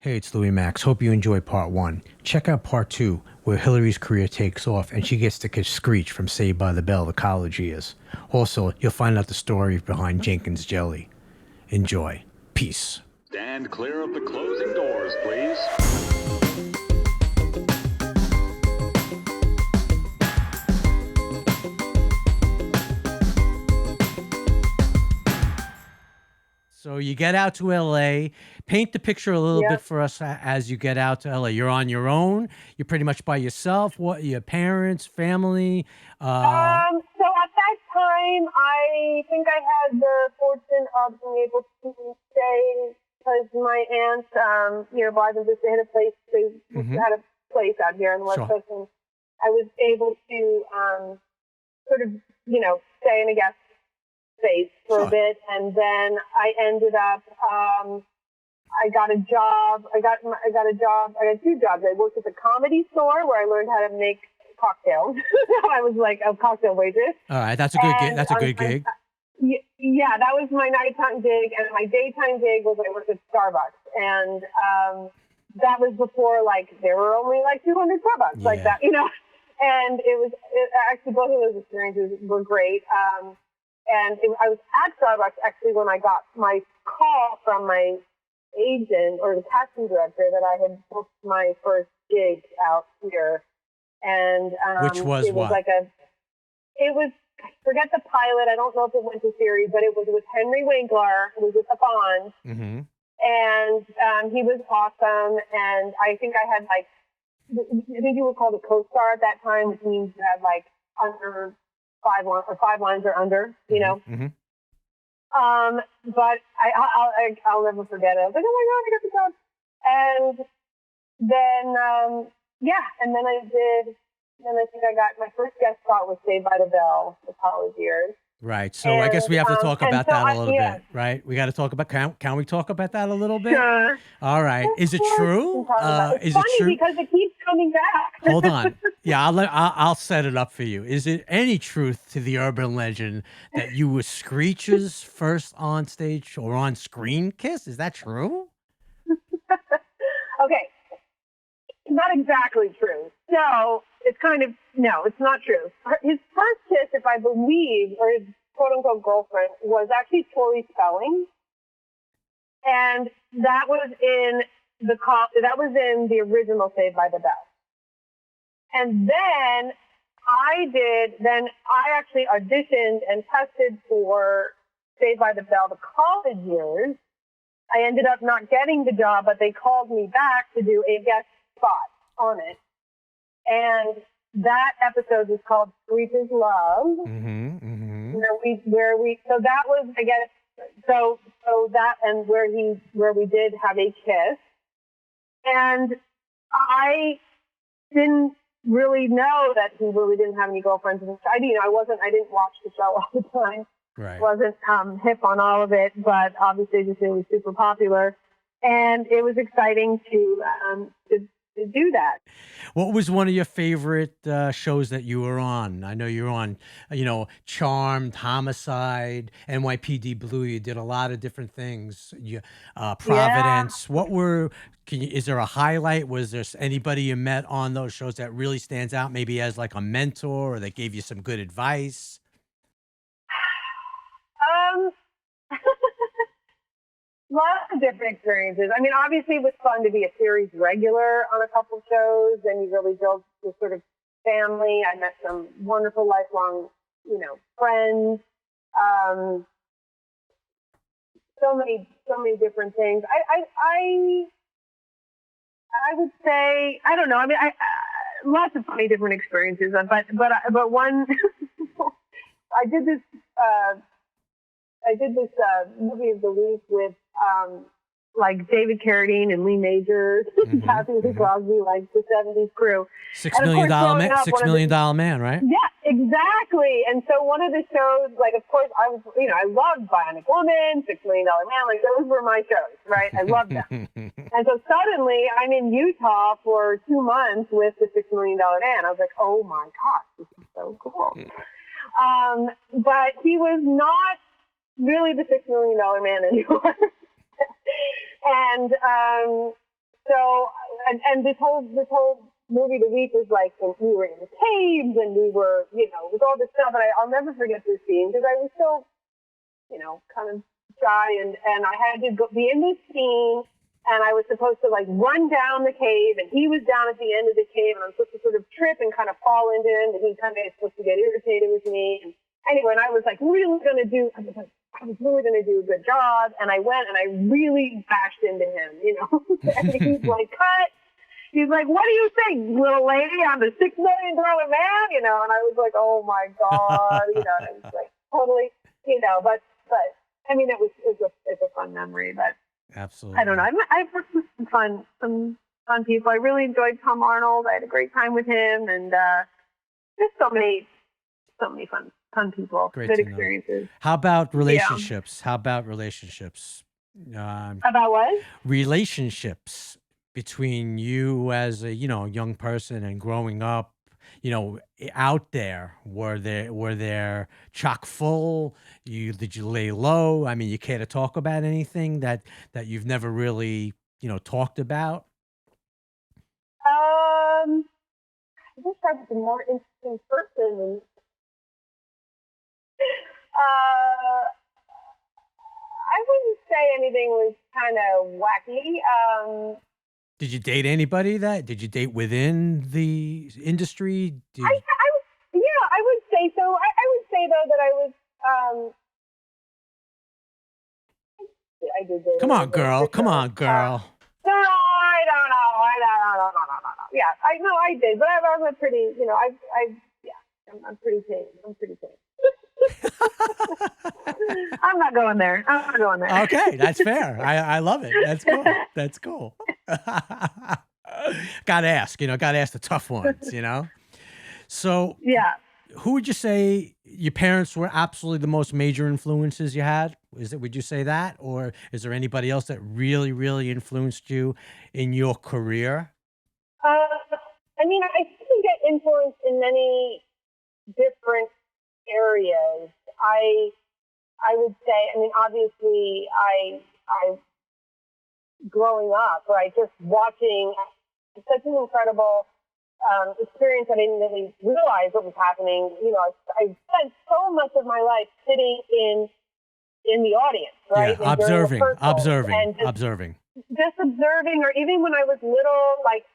Hey, it's Louis Max. Hope you enjoyed part one. Check out part two, where Hillary's career takes off and she gets to catch Screech from Saved by the Bell, the college years. Also, you'll find out the story behind Jenkins Jelly. Enjoy. Peace. Stand clear of the closing doors, please. So you get out to LA. Paint the picture a little bit Yep. for us as you get out to LA. You're on your own. You're pretty much by yourself. What? Your parents, family? So at that time, I think I had the fortune of being able to stay because my aunt, nearby, they had a place. They had a place out here on the West Sure. Coast, and I was able to sort of, stay in a guest space for Sure. a bit, and then I ended up. I got a job. I got two jobs. I worked at the Comedy Store where I learned how to make cocktails. I was like a cocktail waitress. All right, that's a good gig. And, That's a good gig. Yeah, that was my nighttime gig, and my daytime gig was I worked at Starbucks, and that was before there were only 200 Starbucks like Yeah. that, And actually both of those experiences were great. I was at Starbucks actually when I got my call from my agent or the casting director that I had booked my first gig out here, and Which was it was what? I forget the pilot. I don't know if it went to series, but it was with Henry Winkler. It was with the Bond, Mm-hmm. and he was awesome. And I think I had I think you were called a co-star at that time, which means you had under 5 lines or 5 lines or under, Mm-hmm. But I'll never forget it. I was like, oh my God, I got the job. And then, and then I think I got my first guest spot was Saved by the Bell, the college years. Right. So I guess we have to talk and about so that a I- little yeah. bit, right? We got to talk about. Can we talk about that a little bit? Sure. All right. Is it Of course we true? can talk about it. It's Is funny it true? because it keeps coming back. Hold on. Yeah, I'll set it up for you. Is it any truth to the urban legend that you were Screech's first on stage or on screen kiss? Is that true? Okay. Not exactly true. So it's no, it's not true. His first kiss, if I believe, or his quote unquote girlfriend, was actually Tori Spelling. And that was in the original Saved by the Bell. And then I actually auditioned and tested for Saved by the Bell the college years. I ended up not getting the job, but they called me back to do a guest spot on it. And that episode was called Screech's Love. Mm-hmm. Mm-hmm. So that was, I guess, so that, and where we did have a kiss. And I didn't really know that he really didn't have any girlfriends. I didn't watch the show all the time. Right. Wasn't hip on all of it, but obviously it was super popular, and it was exciting to do that. What was one of your favorite shows that you were on? I know you were on, Charmed, Homicide, NYPD Blue. You did a lot of different things. Providence. Is there a highlight? Was there anybody you met on those shows that really stands out, maybe as like a mentor or that gave you some good advice? Lots of different experiences. I mean, obviously it was fun to be a series regular on a couple shows, and you really built this sort of family. I met some wonderful lifelong, friends. So many different things. I would say, I don't know. I mean, lots of funny different experiences, but one, I did this movie of the week with David Carradine and Lee Majors, Kathy Lee Crosby, the 70s crew. $6 And of million course, growing man, up, $6 million man, right? Yeah, exactly. And so one of the shows, of course, I was, I loved Bionic Woman, $6 Million Man, those were my shows, right? I loved them. And so suddenly I'm in Utah for 2 months with the $6 Million Man. I was like, oh my gosh, this is so cool. But he was not really the $6 Million Man anymore. And and this whole movie, The Week, was like when we were in the caves and we were, with all this stuff. And I'll never forget this scene because I was so, kind of shy, and I had to be in this scene, and I was supposed to like run down the cave, and he was down at the end of the cave, and I'm supposed to sort of trip and kind of fall into him, and he kind of is supposed to get irritated with me. And anyway, and I was like really going to do, a good job, and I went and I really bashed into him, and he's like, cut. He's like, what do you think, little lady? I'm the $6 million man, and I was like, oh my God, and I was like, totally, but I mean, it's a fun memory, but Absolutely. I don't know. I've worked with some fun people. I really enjoyed Tom Arnold. I had a great time with him, and just so many fun people, Great good to know. experiences. How about relationships? How about relationships? About what? Relationships between you as a young person and growing up, out there. Were there chock full? Did you lay low? I mean, you care to talk about anything that you've never really talked about? I wish I was a more interesting person. I wouldn't say anything was kind of wacky. Did you date anybody did you date within the industry? I would say so. I would say though that I was. I did date. Come on, girl. Come on, girl. No, I don't know. No. Yeah, I know I did, but I'm a pretty. I'm pretty tame. I'm not going there. Okay, that's fair. I love it. That's cool. Gotta ask the tough ones, So yeah. who would you say your parents were absolutely the most major influences you had? Would you say that? Or is there anybody else that really, really influenced you in your career? I mean, I think you get influenced in many different areas. I would say, I mean, obviously, I growing up, right, just watching such an incredible experience. I didn't really realize what was happening. I spent so much of my life sitting in the audience, right? Yeah, observing. Just observing, or even when I was little, like,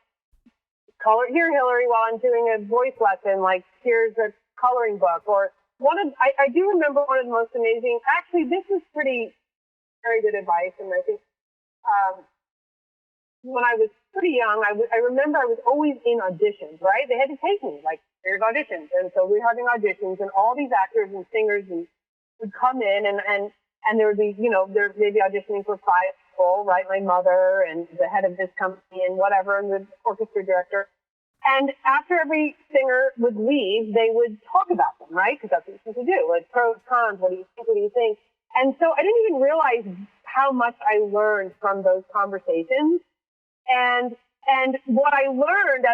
color here, Hillary, while I'm doing a voice lesson, like, here's a coloring book, or I do remember one of the most amazing, actually, this was very good advice, and I think when I was pretty young, I remember I was always in auditions, right? They had to take me, like, here's auditions, and so we were having auditions, and all these actors and singers would come in, and there would be, they'd be auditioning for 5 people, right? My mother and the head of this company and whatever, and the orchestra director. And after every singer would leave, they would talk about them, right? Because that's what you're supposed to do. Like, pros, cons, what do you think? What do you think? And so I didn't even realize how much I learned from those conversations. And what I learned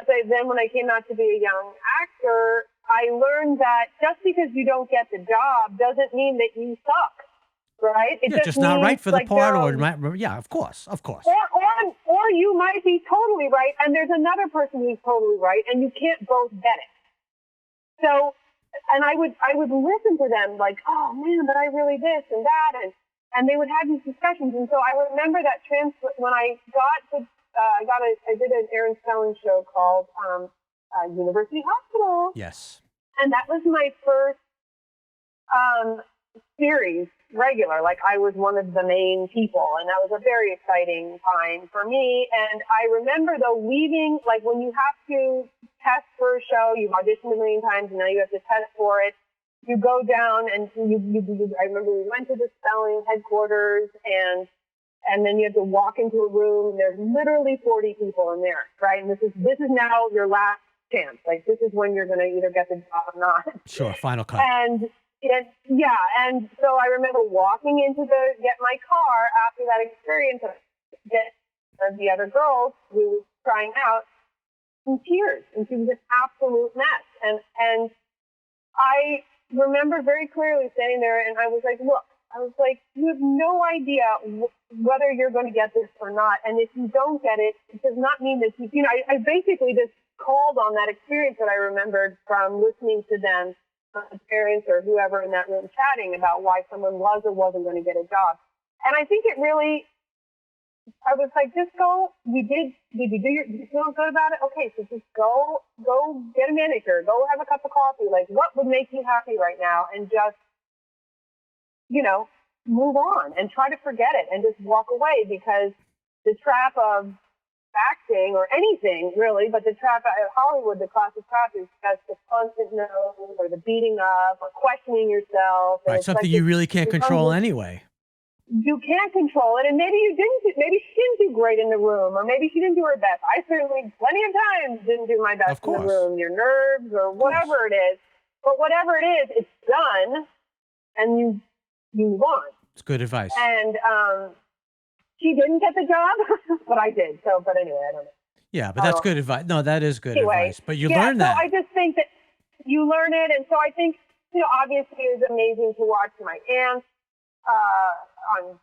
when I came out to be a young actor, I learned that just because you don't get the job doesn't mean that you suck, right? It just not right for the part, yeah, of course. Or you might be totally right, and there's another person who's totally right, and you can't both get it. So, and I would listen to them like, oh man, but I really this and that, and they would have these discussions. And so I remember that when I did an Aaron Spelling show called University Hospital. Yes. And that was my first series regular. Like, I was one of the main people, and that was a very exciting time for me. And I remember though leaving, like, when you have to test for a show, you've auditioned a million times, and now you have to test for it. You go down and I remember we went to the Spelling headquarters, and then you have to walk into a room. There's literally 40 people in there, right? And this is now your last chance. Like, this is when you're going to either get the job or not. Sure, final cut. And so I remember walking get my car after that experience, and get the other girls who were trying out in tears, and she was an absolute mess. And I remember very clearly standing there, and I was like, look, I was like, you have no idea whether you're going to get this or not. And if you don't get it, it does not mean that I basically just called on that experience that I remembered from listening to them, parents or whoever in that room chatting about why someone was or wasn't going to get a job. And I think it really, I was like, just go. Did you feel good about it? Okay, so just go get a manicure, go have a cup of coffee. Like, what would make you happy right now? And just, move on and try to forget it and just walk away, because the trap of acting or anything really, but the trap at Hollywood, the classic trap is just the constant no or the beating up or questioning yourself. Right, something you really can't control anyway. You can't control it, and maybe she didn't do great in the room, or maybe she didn't do her best. I certainly plenty of times didn't do my best in the room, your nerves or whatever it is. But whatever it is, it's done, and you move on. It's good advice. And she didn't get the job, but I did. So, but anyway, I don't know. Yeah, but that's good advice. No, that is good advice. But you learn that. So I just think that you learn it, and so I think obviously it was amazing to watch my aunts on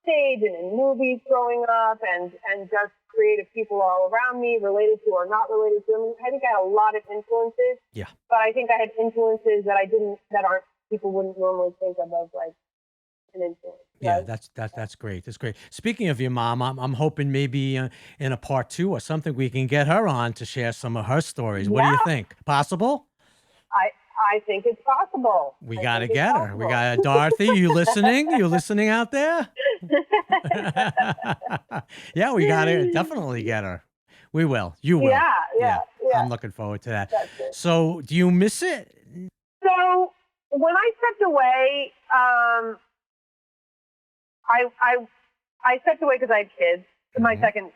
stage and in movies growing up, and just creative people all around me, related to or not related to. I mean, I think I had a lot of influences. Yeah. But I think I had influences that people wouldn't normally think of as like an influence. Yeah, right? that's great. That's great. Speaking of your mom, I'm hoping maybe in a part 2 or something we can get her on to share some of her stories. What do you think? Possible? I think it's possible. We got to get her. We got Dorothy. You listening? You listening out there? Yeah, we got to definitely get her. We will. You will. Yeah. I'm looking forward to that. So, do you miss it? So, when I stepped away, I stepped away because I had kids, my second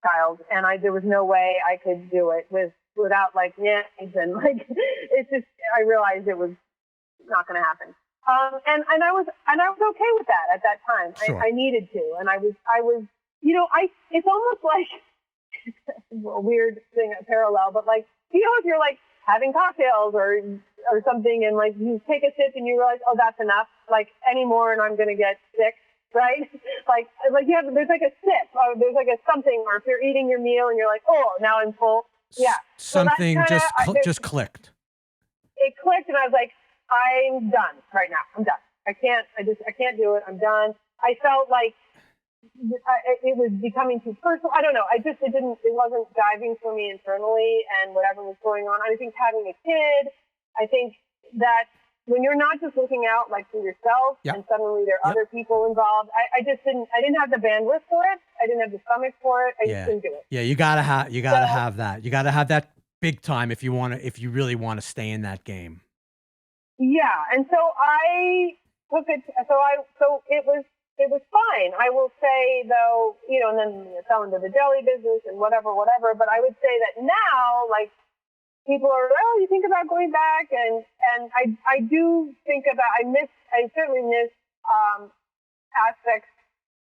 child, and there was no way I could do it without like nannies and like it's just I realized it was not going to happen. And I was okay with that at that time. Sure. I needed to, and I was it's almost like a weird thing, a parallel, but like if you're like having cocktails or something, and like you take a sip and you realize, oh, that's enough, like anymore, and I'm going to get sick. Right? like there's like a sip, or there's like a something, or if you're eating your meal and you're like, oh, now I'm full. Yeah. Something just clicked. It clicked, and I was like, I'm done right now. I'm done. I can't do it. I'm done. I felt like it was becoming too personal. I don't know. It wasn't diving for me internally and whatever was going on. I think having a kid, I think that when you're not just looking out like for yourself and suddenly there are other people involved, I didn't have the bandwidth for it. I didn't have the stomach for it. I just didn't do it. Yeah, you gotta have that. You gotta have that big time if you really want to stay in that game. Yeah, and so I took it. So it was fine. I will say though, and then fell into the jelly business and whatever. But I would say that now, like, people are, oh, you think about going back, and I do think about, I certainly miss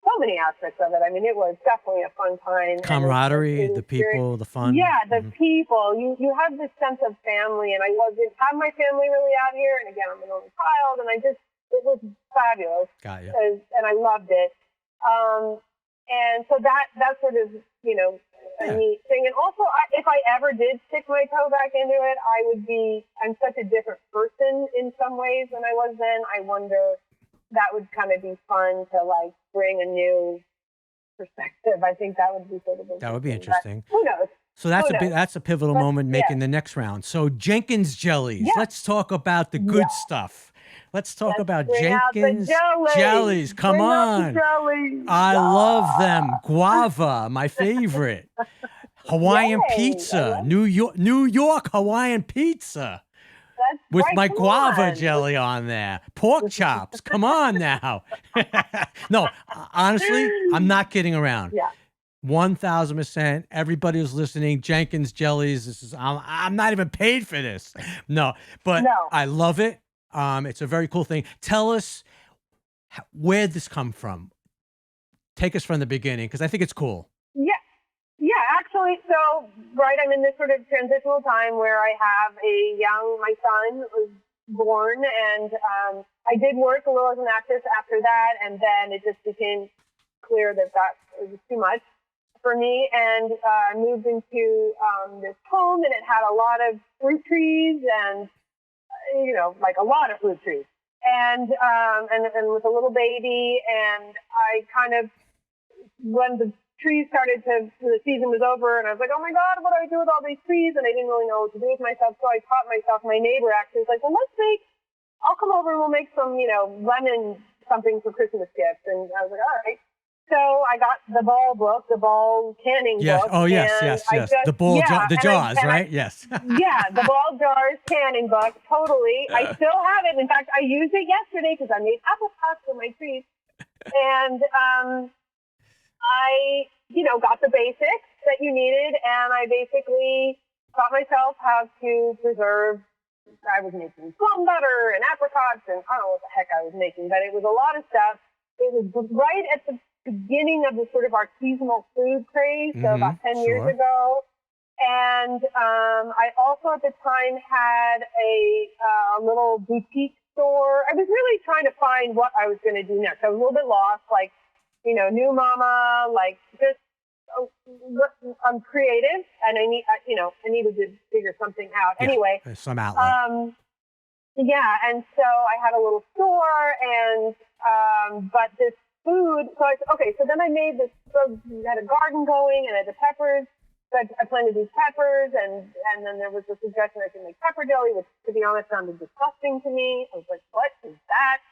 so many aspects of it. I mean, it was definitely a fun time. Camaraderie, the people, the fun. Yeah, the people. You have this sense of family, and I wasn't have my family really out here. And again, I'm an only child, and it was fabulous. Got you. And I loved it. And so that's sort of, a neat thing. And also, if I ever did stick my toe back into it, I'm such a different person in some ways than I was then. I wonder, that would kind of be fun to like bring a new perspective. I think that would be sort of interesting. That would be interesting. But who knows? So that's a pivotal moment making the next round. So Jenkins jellies. Yeah. Let's talk about the good stuff. Let's talk about Jenkins jellies. Come on. I love them. Guava, my favorite. Hawaiian pizza. New York Hawaiian pizza. With my guava jelly on there. Pork chops. Come on now. No, honestly, I'm not kidding around. Yeah. 1,000%. Everybody who's listening, Jenkins jellies. I'm not even paid for this. No, but I love it. It's a very cool thing. Tell us where'd this come from? Take us from the beginning, because I think it's cool. Yeah, actually, so, I'm in this sort of transitional time where I have my son was born, and I did work a little as an actress after that, and then it just became clear that it was too much for me, and I moved into this home, and it had a lot of fruit trees, and like a lot of fruit trees, and with a little baby, and I kind of, when the season was over, and I was like, oh my God, what do I do with all these trees? And I didn't really know what to do with myself, so I taught myself. My neighbor actually was like, well, I'll come over and we'll make some, lemon something for Christmas gifts. And I was like, all right. So I got the ball canning book. Oh, yes, and yes. The jars, right? Yes. Yeah, the ball jars canning book, totally. I still have it. In fact, I used it yesterday because I made apple pots for my trees. And I, got the basics that you needed, and I basically taught myself how to preserve. I was making plum butter and apricots, and I don't know what the heck I was making, but it was a lot of stuff. It was right at the beginning of the sort of artisanal food craze, so about 10 years ago. And I also at the time had a little boutique store. I was really trying to find what I was going to do next. I was a little bit lost, like, new mama, like just, I'm creative, and I needed to figure something out. Yeah, anyway, some outlet. Yeah, and so I had a little store, and but this food. So so then I made this. So I had a garden going, and I had the peppers. So I planted these peppers, and then there was a suggestion I could make pepper jelly, which, to be honest, sounded disgusting to me. I was like, what is that?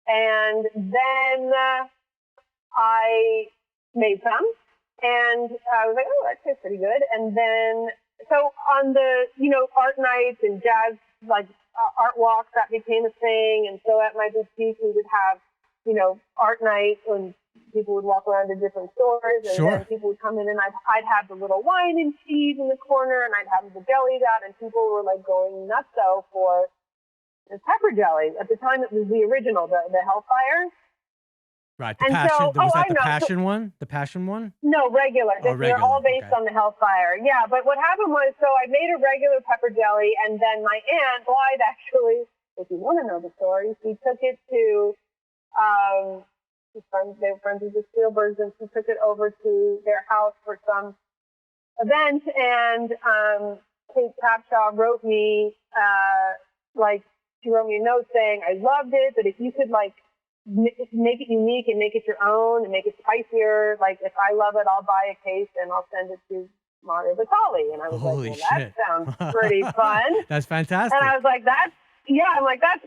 And then I made some, and I was like, oh, that tastes pretty good. And then, so on the, art nights and jazz, like art walks, that became a thing. And so at my boutique, we would have, art night, and people would walk around to different stores, and then people would come in, and I'd have the little wine and cheese in the corner, and I'd have the jellies out, and people were like going nuts for the pepper jelly. At the time, it was the original, the Hellfire. Right, the passion. Was that the passion one? The passion one? No, regular. They're all based on the Hellfire. Yeah, but what happened was, so I made a regular pepper jelly, and then my aunt, Blythe, actually, if you want to know the story, she took it to, they were friends with the Spielbergs, and she took it over to their house for some event, and Kate Capshaw wrote me, she wrote me a note saying, I loved it, but if you could, make it unique and make it your own and make it spicier. Like, if I love it, I'll buy a case and I'll send it to Mario Batali. And I was that sounds pretty fun. That's fantastic. And I was like, that's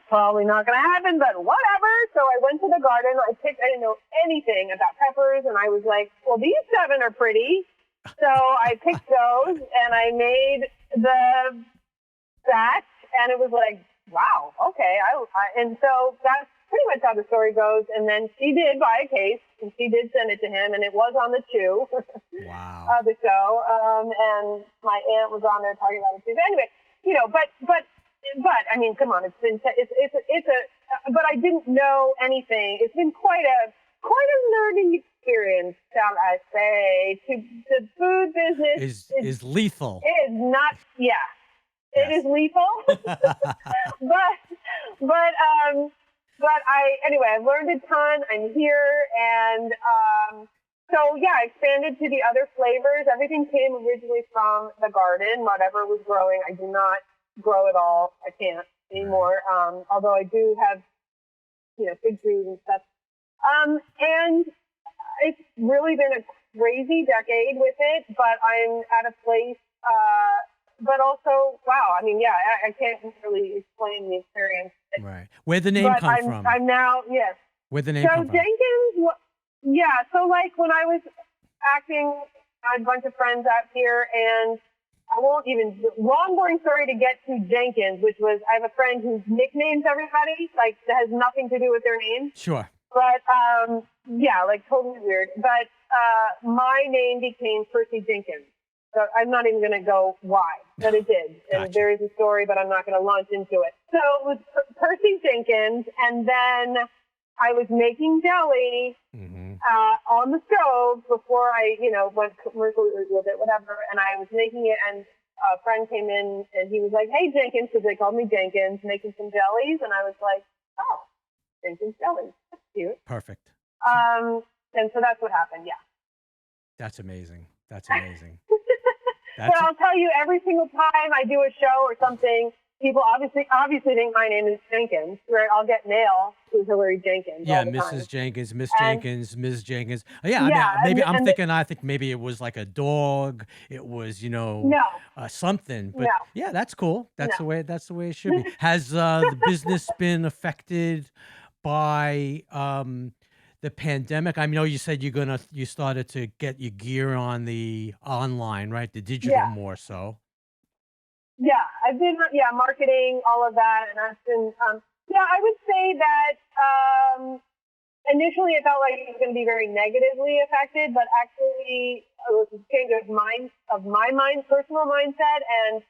probably not going to happen, but whatever. So I went to the garden. I didn't know anything about peppers. And I was like, well, these 7 are pretty. So I picked those and I made the batch, and it was like, wow, okay. And so that's pretty much how the story goes. And then she did buy a case, and she did send it to him, and it was on the Chew. Wow. The show. And my aunt was on there talking about it too. But anyway, but I mean, come on, it's but I didn't know anything. It's been quite a learning experience, shall I say. The food business is lethal. It is not, yeah. Yes. It is lethal. But anyway, I've learned a ton. I'm here. And so, yeah, I expanded to the other flavors. Everything came originally from the garden, whatever was growing. I do not grow it all. I can't anymore. Although I do have, fig trees and stuff. And it's really been a crazy decade with it, but I'm at a place, but also, wow, I mean, yeah, I can't really explain the experience. Right. Where'd the name come from? I'm now, yes. Where'd the name come from? Jenkins, yeah, so like when I was acting, I had a bunch of friends out here, and I won't even, long, boring story to get to Jenkins, which was, I have a friend who nicknames everybody, like, that has nothing to do with their name. Sure. But, yeah, like, totally weird. But my name became Percy Jenkins. So I'm not even going to go why, but it did. And Gotcha. there is a story, but I'm not going to launch into it. So it was Percy Jenkins, and then I was making jelly, Mm-hmm. on the stove before I, went commercial with it, whatever. And I was making it, and a friend came in, and he was like, "Hey, Jenkins," because they called me Jenkins, making some jellies. And I was like, "Oh, Jenkins jellies. That's cute." Perfect. And so that's what happened. Yeah. That's amazing. That's amazing. But I'll tell you, every single time I do a show or something, people obviously think my name is Jenkins, right? I'll get mail to Hillary Jenkins. Yeah, all the Mrs. time. Jenkins, Miss And Jenkins, Ms. Jenkins. Yeah, yeah, I mean, maybe and I think maybe it was like a dog. It was, no, something. But no, yeah, that's cool. no. That's the way it should be. Has the business been affected by the pandemic? I know you said you started to get your gear on the online, right? The digital Yeah, more so. yeah. I've been, marketing, all of that, and I've been, I would say that initially it felt like it was going to be very negatively affected, but actually it was a change of personal mindset, and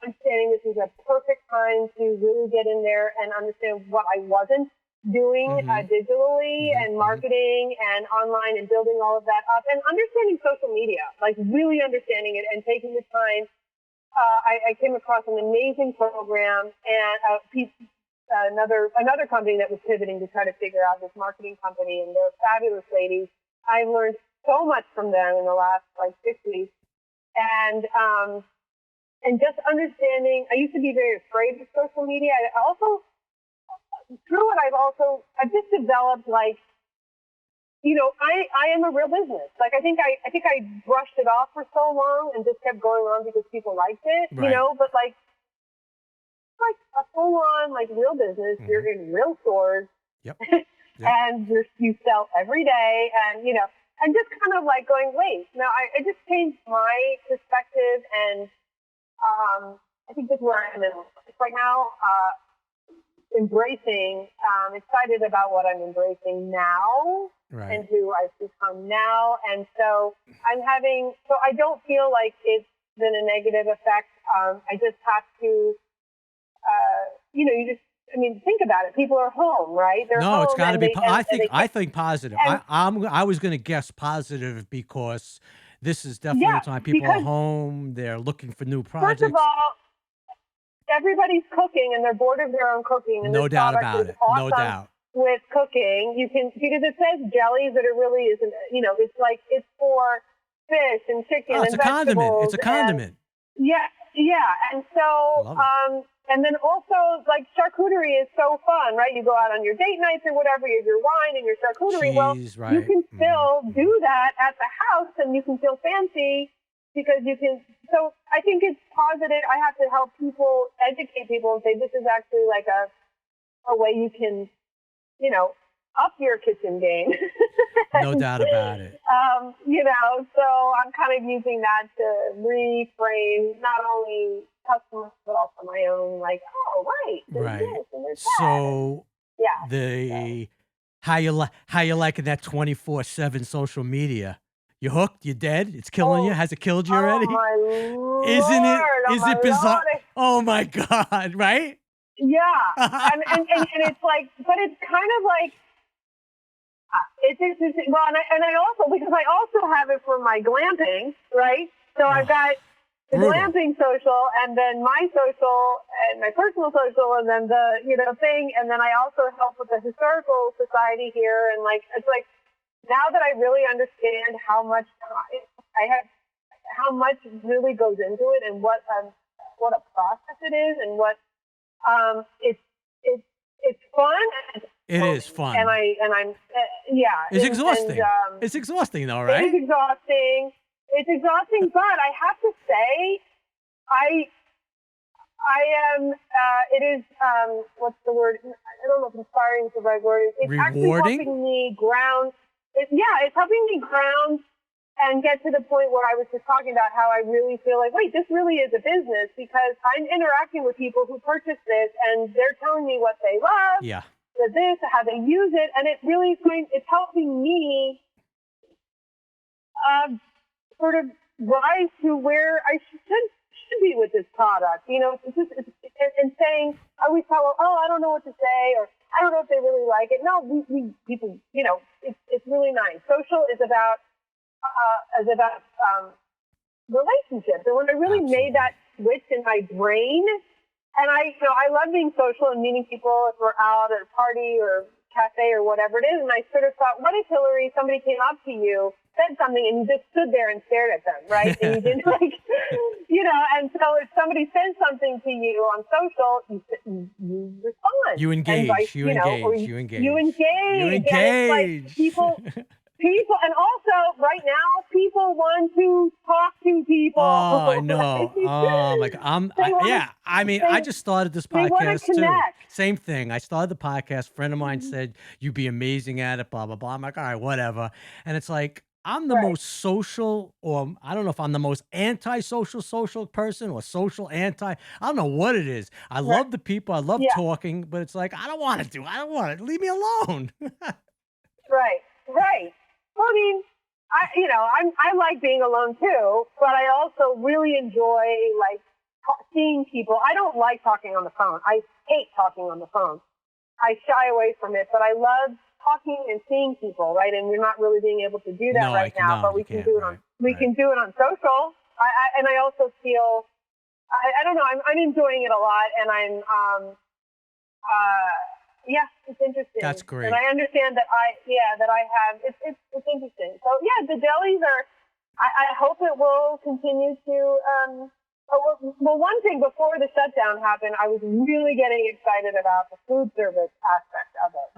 understanding this is a perfect time to really get in there and understand what I wasn't doing Mm-hmm. digitally Mm-hmm. and Mm-hmm. marketing and online and building all of that up and understanding social media, like really understanding it and taking the time. I came across an amazing program and another company that was pivoting to try to figure out this marketing company, and they're fabulous ladies. I've learned so much from them in the last 6 weeks, and just understanding. I used to be very afraid of social media. I also, through it, I've just developed I am a real business. I think I brushed it off for so long and just kept going on because people liked it, Right. but a full on real business. Mm-hmm. You're in real stores. Yep. Yep. And you sell every day, and and just kind of going, wait, no, I just changed my perspective, and I think that's where I'm in right now. Embracing, excited about what I'm embracing now. Right. And who I've become now. And so I don't feel like it's been a negative effect. I just have to, think about it. People are home, right? They're No, home. it's got to be. I think positive. and, I was going to guess positive because this is definitely a time people are because home. They're looking for new first of projects. all, everybody's cooking and they're bored of their own cooking. And No this doubt product about is it. awesome No doubt. with cooking. You can, because it says jellies, that it really isn't, it's for fish and chicken Oh, and it's a condiment. vegetables. It's a condiment. Yeah. And so, Love it. and then also charcuterie is so fun, right? You go out on your date nights or whatever, you have your wine and your charcuterie. Cheese, You right. can still Mm-hmm. do that at the house and you can feel fancy because you can. So I think it's positive. I have to help people, educate people and say, this is actually a way you can, up your kitchen game. No doubt about it. So I'm kind of using that to reframe not only customers but also my own. Right, there's Right. this and there's that. So Yeah. how you liking that 24/7 social media? You hooked? You dead? It's killing you? Has it killed you already? Oh my lord! Isn't it? Oh Is my it bizarre? Lord. Oh my God! Right? Yeah, and it's but it's kind of it's interesting. Well, and I also, because I also have it for my glamping, right? So I've got the Brutal. glamping social, and then my social, and my personal social, and then the thing, and then I also help with the historical society here, and it's now that I really understand how much time I have, how much really goes into it, and what a process it is, and what it's fun. It is fun. And I'm It's and, exhausting. And, It's exhausting though, right? It is exhausting. It's exhausting, but I have to say, I am. It is. What's the word? I don't know if inspiring is the right word. It's actually Rewarding? helping me ground. It's helping me ground and get to the point where I was just talking about how I really feel like, wait, this really is a business, because I'm interacting with people who purchase this and they're telling me what they love. Yeah. This, how they use it, and it really it's helping me sort of rise to where I should be with this product. It's just and saying, I always tell them, oh, I don't know what to say, or I don't know if they really like it. No, we people, it's really nice. Social is about relationships. And when I really Absolutely. made that switch in my brain, and I love being social and meeting people if we're out at a party or cafe or whatever it is. And I sort of thought, what if Hillary, somebody came up to you, said something, and you just stood there and stared at them, right? And you didn't and so if somebody says something to you on social, you respond. You And engage. You or engage. You engage. You engage. You And it's like engage. people, and also right now, people want to talk to people. Oh, I know. Right? Oh my God. Yeah. I mean, I just started this They want to podcast too. connect. Same thing. I started the podcast. A friend of mine said, you'd be amazing at it, blah, blah, blah. I'm like, all right, whatever. And it's like, I'm the Right. most social, or I don't know if I'm the most anti-social social person or social anti. I don't know what it is. I love the people. I love Yeah. talking, but it's like, I don't want to. Leave me alone. Right. Well, I mean, I like being alone too, but I also really enjoy seeing people. I don't like talking on the phone. I hate talking on the phone. I shy away from it, but I love talking and seeing people, right? And we're not really being able to do that right now, but we can do it on social. And I also feel I don't know. I'm enjoying it a lot, and yeah, it's interesting. That's great. And I understand that I have it's interesting. So yeah, the delis are. I hope it will continue to. Well, one thing before the shutdown happened, I was really getting excited about the food service aspect of it,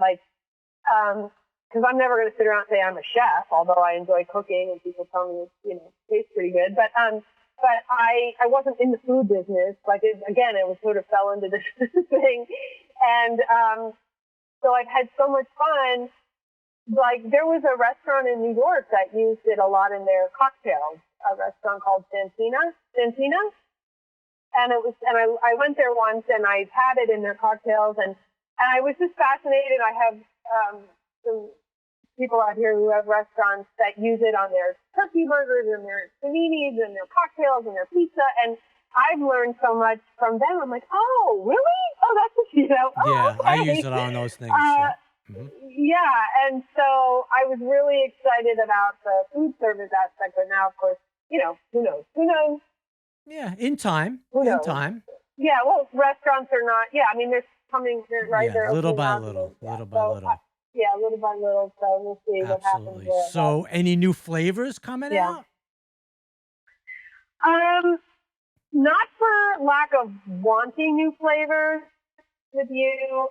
because I'm never going to sit around and say I'm a chef, although I enjoy cooking and people tell me it tastes pretty good. But I wasn't in the food business. It was sort of fell into this thing, and so I've had so much fun. There was a restaurant in New York that used it a lot in their cocktails. A restaurant called Santina, and I went there once, and I've had it in their cocktails, and I was just fascinated. I have some people out here who have restaurants that use it on their turkey burgers and their paninis and their cocktails and their pizza, and I've learned so much from them. I'm like, oh, really? Oh, that's what Yeah, okay. I use it on those things. Yeah, and so I was really excited about the food service aspect, but now, of course, who knows? Yeah, in time. Who knows? Yeah, well, restaurants are not. Yeah, I mean, they're right. Yeah, They're little opening by up little, and- little by little. Yeah, little by little. So we'll see what happens Absolutely. there. So, any new flavors coming out? Not for lack of wanting new flavors with you.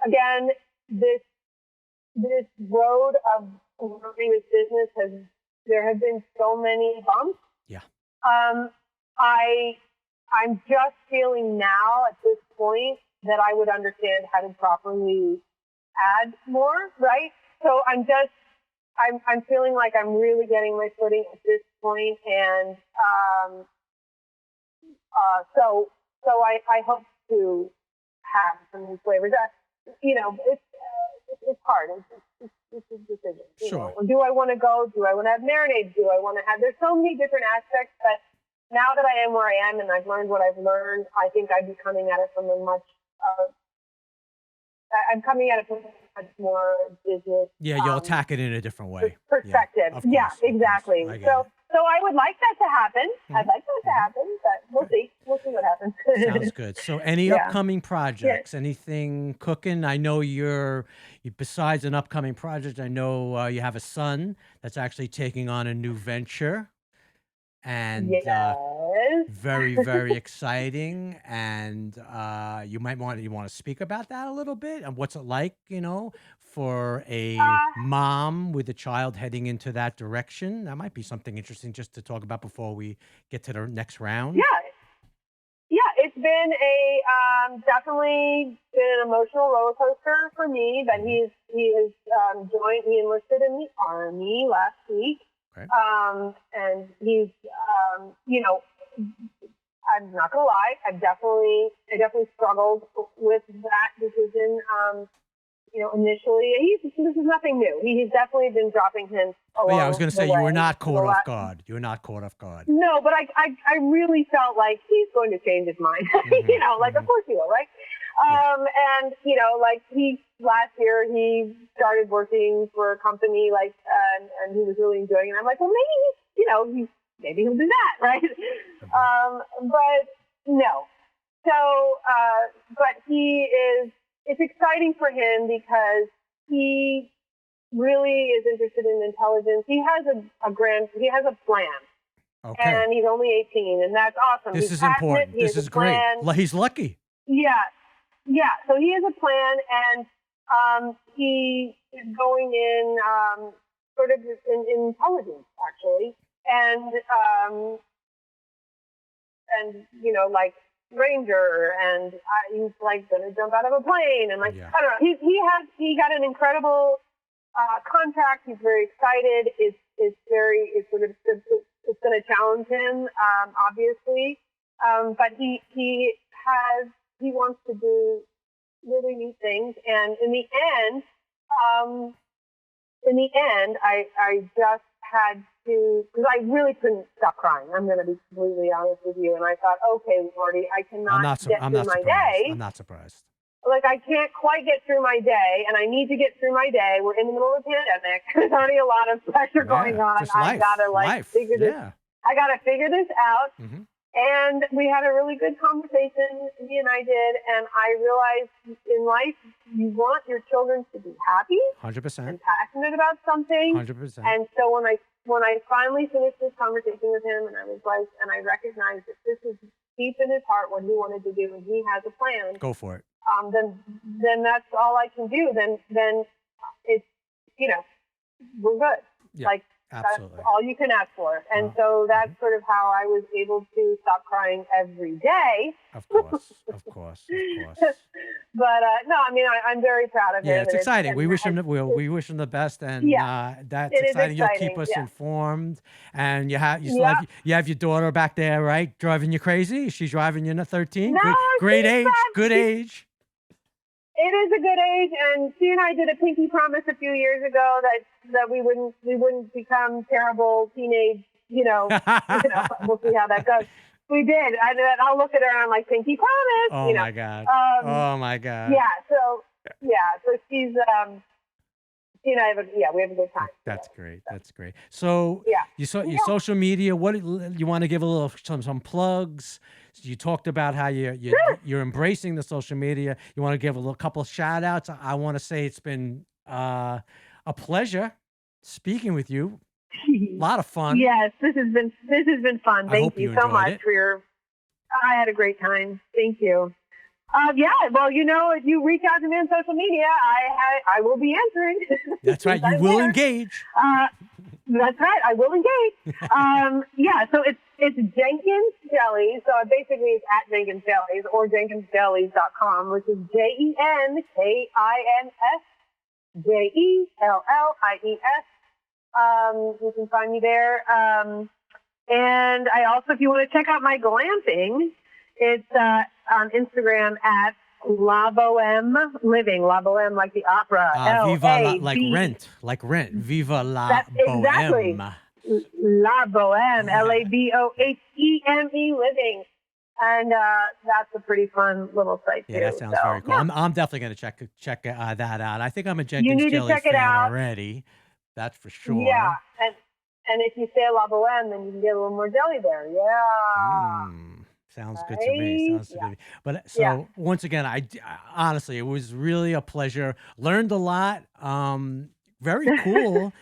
Again, this road of running this business there have been so many bumps. Yeah. I'm just feeling now at this point that I would understand how to properly add more, right? So I'm feeling like I'm really getting my footing at this point, and so I hope to have some new flavors. It's hard. It's a decision. Sure. Do I want to go? Do I want to have marinades? Do I want to have? There's so many different aspects, but now that I am where I am and I've learned what I've learned, I think I'd be coming at it from a much. I'm coming at it from a much more business. Yeah, you'll attack it in a different way. Perspective. Yeah, exactly. So I would like that to happen. I'd like that to happen, but we'll see. We'll see what happens. Sounds good. So any upcoming projects, anything cooking? I know besides an upcoming project, I know you have a son that's actually taking on a new venture. And very, very exciting. And you want to speak about that a little bit, and what's it like, for a mom with a child heading into that direction. That might be something interesting just to talk about before we get to the next round. Yeah, it's been definitely been an emotional roller coaster for me. But he enlisted in the Army last week. Okay. And he's, I'm not gonna lie, I definitely struggled with that decision. Initially, this is nothing new. He's definitely been dropping hints along I was going to say, you were not caught off guard. No, but I really felt like he's going to change his mind. Of course he will, right? And like last year he started working for a company and he was really enjoying it. I'm like, well, maybe maybe he'll do that, right? But no. So, but it's exciting for him because he really is interested in intelligence. He has he has a plan. Okay. And he's only 18, and that's awesome. This he's is passionate. important. This is great. He's lucky. Yeah. Yeah. So he has a plan, and he is going in sort of in intelligence, actually. And like Ranger, and he's like going to jump out of a plane, and I don't know. He got an incredible contract. He's very excited. It's going to challenge him, obviously. But he wants to do really neat things. And in the end, I just had to, because I really couldn't stop crying. I'm going to be completely honest with you. And I thought, okay, Marty, I cannot get through my day. I'm not surprised. Like, I can't quite get through my day, and I need to get through my day. We're in the middle of a pandemic. There's already a lot of pressure going on. I gotta figure this. I gotta figure this out. Mm-hmm. And we had a really good conversation. He and I did, and I realized in life you want your children to be happy, 100%, and passionate about something, 100%. And so when I finally finished this conversation with him, and I was like, and I recognized that this is deep in his heart what he wanted to do, and he has a plan. Go for it. Then that's all I can do. Then it's, we're good. Yeah, like, absolutely. That's all you can ask for. And so that's sort of how I was able to stop crying every day. Of course. But no, I mean, I'm very proud of him. Yeah, it's exciting. We wish him the best, and that's exciting. You'll keep us informed. And you have your daughter back there, right? Driving you crazy? She's driving you in a 13? No, great age, good age. It is a good age, and she and I did a pinky promise a few years ago that we wouldn't become terrible teenage, we'll see how that goes. We did. I'll look at her and I'm like, pinky promise. Oh my God. Oh my God. Yeah. So she's she and I we have a good time. That's great. That's great. So your social media. What you want to give a little some plugs? You talked about how you're embracing the social media. You want to give a couple of shout outs. I want to say it's been a pleasure speaking with you. A lot of fun. Yes, this has been fun. Thank you so much for I had a great time. Thank you. Well, if you reach out to me on social media, I will be answering. That's right. You will engage. That's right. I will engage. So it's Jenkins Jelly. So basically it's at Jenkins Jellies or JenkinsJellies.com, which is JenkinsJellies. You can find me there. And I also, if you want to check out my glamping, it's on Instagram at La Boheme Living. La Boheme, like the opera. Viva like rent. Viva la Boheme. Exactly. La Boheme. LABOHEME Living. And that's a pretty fun little site too. Yeah, that sounds very cool. Yeah. I'm definitely going to check that out. I think I'm a Jenkins Jelly fan already. That's for sure. Yeah, and if you say La Boheme, then you can get a little more jelly there. Yeah. Sounds good to me. Sounds good to me. But so once again, I honestly, it was really a pleasure. Learned a lot. Very cool.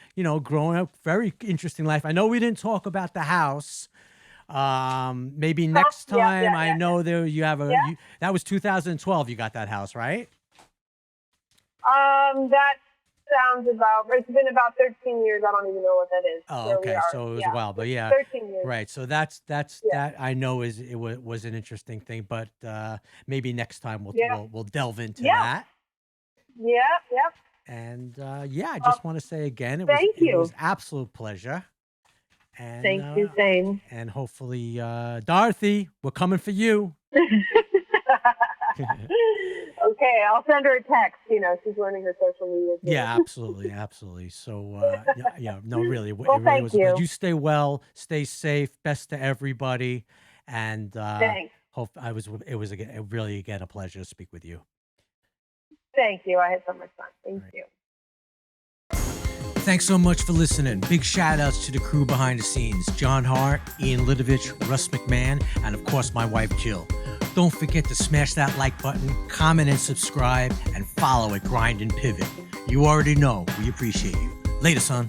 Growing up, very interesting life. I know we didn't talk about the house. Maybe next time. I know there you have that was 2012. You got that house, right? That sounds it's been about 13 years. I don't even know what that is. Oh, okay. So it was a while, but 13 years. Right. So that's that I know was an interesting thing, but maybe next time we'll delve into that. Yeah. Yep. And I just want to say again, it was absolute pleasure. And thank you, same. And hopefully, Dorothy, we're coming for you. Okay, I'll send her a text. She's learning her social media too. Yeah, absolutely. So, no, really, well, it really thank was you. good. You stay well, stay safe. Best to everybody, and thanks. Hope I was. It was really again a pleasure to speak with you. Thank you. I had so much fun. All Thank right. you. Thanks so much for listening. Big shout outs to the crew behind the scenes: John Hart, Ian Lidovich, Russ McMahon, and of course my wife Jill. Don't forget to smash that like button, comment and subscribe, and follow at Grind and Pivot. You already know we appreciate you. Later, son.